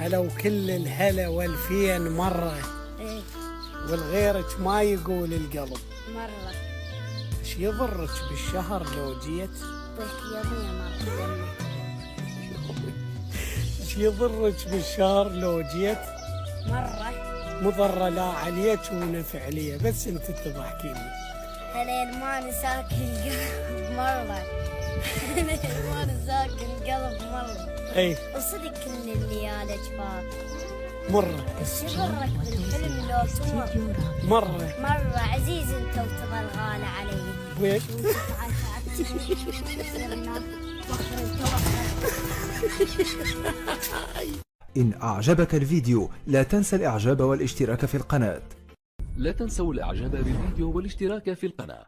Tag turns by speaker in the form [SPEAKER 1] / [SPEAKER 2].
[SPEAKER 1] هلا وكل الهلا والفين مرة.
[SPEAKER 2] ايه
[SPEAKER 1] والغيرك ما يقول القلب.
[SPEAKER 2] مرة.
[SPEAKER 1] ايش يضرك بالشهر لو جيت؟
[SPEAKER 2] ضيق يومية مرة.
[SPEAKER 1] ايش يضرك بالشهر لو جيت؟
[SPEAKER 2] مرة.
[SPEAKER 1] مضرة لا عليك ونفع علي، بس انت تضحكيني.
[SPEAKER 2] هلين ما نساك القلب مرة. هلين ما نساك القلب مرة.
[SPEAKER 1] اي
[SPEAKER 2] وصدق كل الليالي جفاك.
[SPEAKER 1] مرة.
[SPEAKER 2] ايش يضرك بالحلم لو تمر؟
[SPEAKER 1] مرة.
[SPEAKER 2] مرة عزيز انت وتبى الغالي علي.
[SPEAKER 1] ويش؟
[SPEAKER 3] إن أعجبك الفيديو لا تنسى الإعجاب والاشتراك في القناة.
[SPEAKER 4] لا تنسوا الإعجاب بالفيديو والاشتراك في القناة.